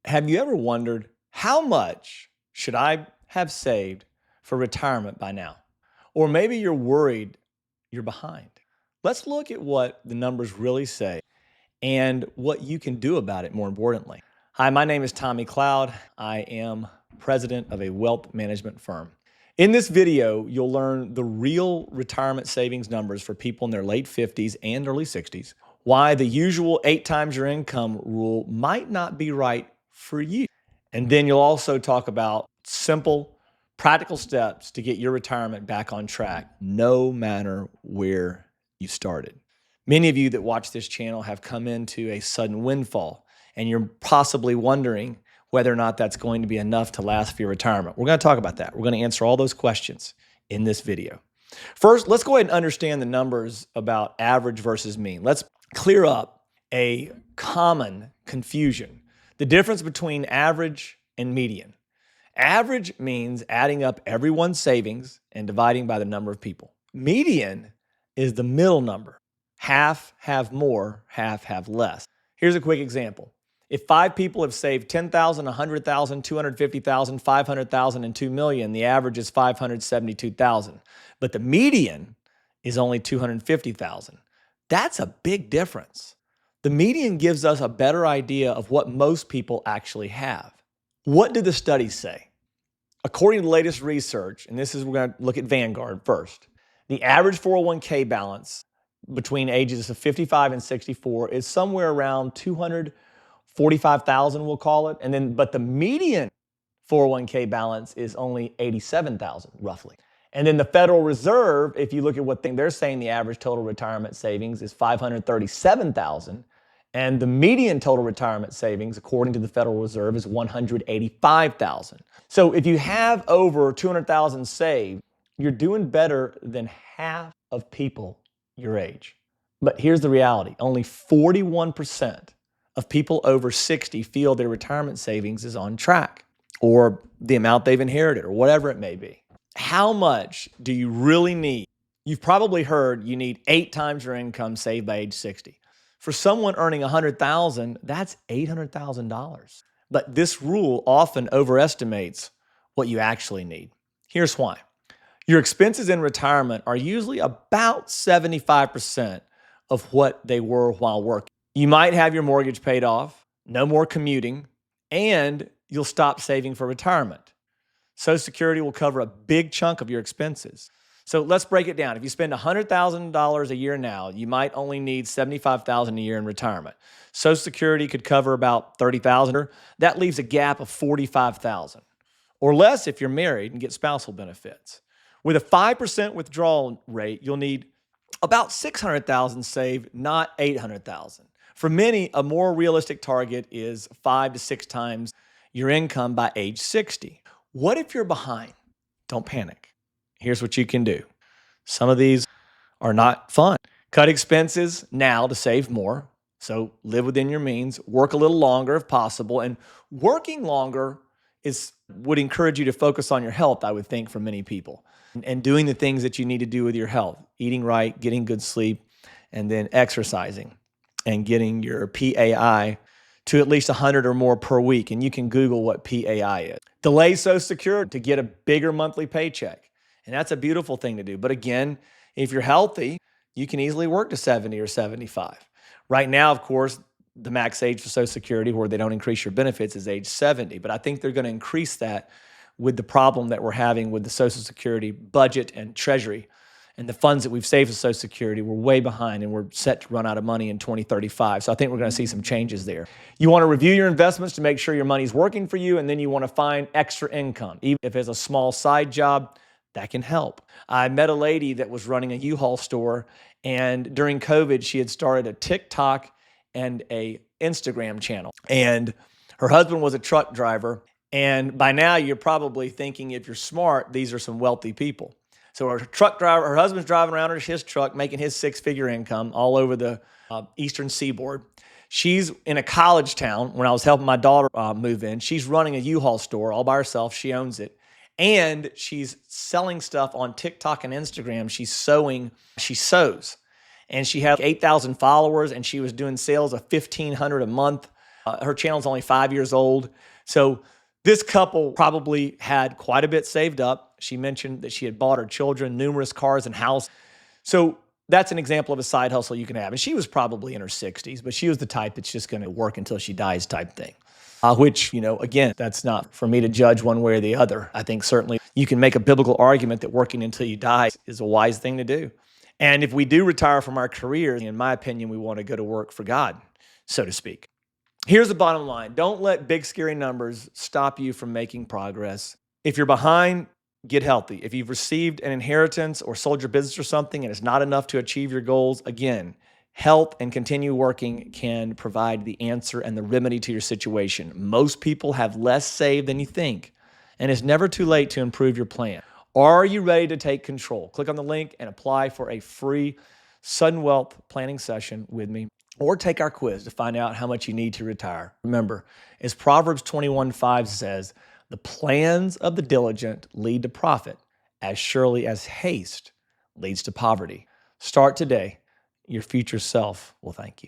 Have you ever wondered how much should I have saved for retirement by now? Or maybe you're worried you're behind. Let's look at what the numbers really say and what you can do about it, more importantly. Hi, my name is Tommy Cloud. I am president of a wealth management firm. In this video, you'll learn the real retirement savings numbers for people in their late 50s and early 60s, why the usual 8 times your income rule might not be right for you. And then you'll also talk about simple, practical steps to get your retirement back on track, no matter where you started. Many of you that watch this channel have come into a sudden windfall, and you're possibly wondering whether or not that's going to be enough to last for your retirement. We're going to talk about that. We're going to answer all those questions in this video. First, let's go ahead and understand the numbers about average versus mean. Let's clear up a common confusion, the difference between average and median. Average means adding up everyone's savings and dividing by the number of people. Median is the middle number. Half have more, half have less. Here's a quick example. If 5 people have saved $10,000, $100,000, $250,000, $500,000, and $2 million, the average is $572,000. But the median is only $250,000. That's a big difference. The median gives us a better idea of what most people actually have. What do the studies say? According to the latest research, and we're going to look at Vanguard first, the average 401k balance between ages of 55 and 64 is somewhere around 245,000, we'll call it. But the median 401k balance is only 87,000 roughly. And then the Federal Reserve, if you look at what they're saying, the average total retirement savings is 537,000. And the median total retirement savings, according to the Federal Reserve, is 185,000. So if you have over 200,000 saved, you're doing better than half of people your age. But here's the reality. Only 41% of people over 60 feel their retirement savings is on track, or the amount they've inherited, or whatever it may be. How much do you really need? You've probably heard you need 8 times your income saved by age 60. For someone earning $100,000, that's $800,000. But this rule often overestimates what you actually need. Here's why. Your expenses in retirement are usually about 75% of what they were while working. You might have your mortgage paid off, no more commuting, and you'll stop saving for retirement. Social Security will cover a big chunk of your expenses. So let's break it down. If you spend $100,000 a year now, you might only need $75,000 a year in retirement. Social Security could cover about $30,000. That leaves a gap of $45,000, or less if you're married and get spousal benefits. With a 5% withdrawal rate, you'll need about $600,000 saved, not $800,000. For many, a more realistic target is 5 to 6 times your income by age 60. What if you're behind? Don't panic. Here's what you can do. Some of these are not fun. Cut expenses now to save more. So live within your means, work a little longer if possible, and working longer would encourage you to focus on your health, I would think, for many people, and doing the things that you need to do with your health, eating right, getting good sleep, and then exercising and getting your PAI to at least 100 or more per week. And you can Google what PAI is. Delay Social Security to get a bigger monthly paycheck. And that's a beautiful thing to do. But again, if you're healthy, you can easily work to 70 or 75. Right now, of course, the max age for Social Security, where they don't increase your benefits, is age 70. But I think they're going to increase that with the problem that we're having with the Social Security budget and Treasury. And the funds that we've saved for Social Security, we're way behind, and we're set to run out of money in 2035. So I think we're going to see some changes there. You want to review your investments to make sure your money's working for you, and then you want to find extra income. Even if it's a small side job, that can help. I met a lady that was running a U-Haul store, and during COVID, she had started a TikTok and a Instagram channel. And her husband was a truck driver. And by now, you're probably thinking, if you're smart, these are some wealthy people. So her husband's driving around in his truck, making his 6-figure income all over the eastern seaboard. She's in a college town. When I was helping my daughter move in, she's running a U-Haul store all by herself. She owns it. And she's selling stuff on TikTok and Instagram. She sews. And she had 8,000 followers, and she was doing sales of $1,500 a month Her channel's only 5 years old. So this couple probably had quite a bit saved up. She mentioned that she had bought her children numerous cars and house. So that's an example of a side hustle you can have. And she was probably in her 60s, but she was the type that's just going to work until she dies type thing. Which, again, that's not for me to judge one way or the other. I think certainly you can make a biblical argument that working until you die is a wise thing to do. And if we do retire from our career, in my opinion, we want to go to work for God, so to speak. Here's the bottom line. Don't let big, scary numbers stop you from making progress. If you're behind, get healthy. If you've received an inheritance or sold your business or something and it's not enough to achieve your goals, again, health and continue working can provide the answer and the remedy to your situation. Most people have less saved than you think, and it's never too late to improve your plan. Are you ready to take control? Click on the link and apply for a free sudden wealth planning session with me, or take our quiz to find out how much you need to retire. Remember, as Proverbs 21:5 says, the plans of the diligent lead to profit as surely as haste leads to poverty. Start today. Your future self will thank you.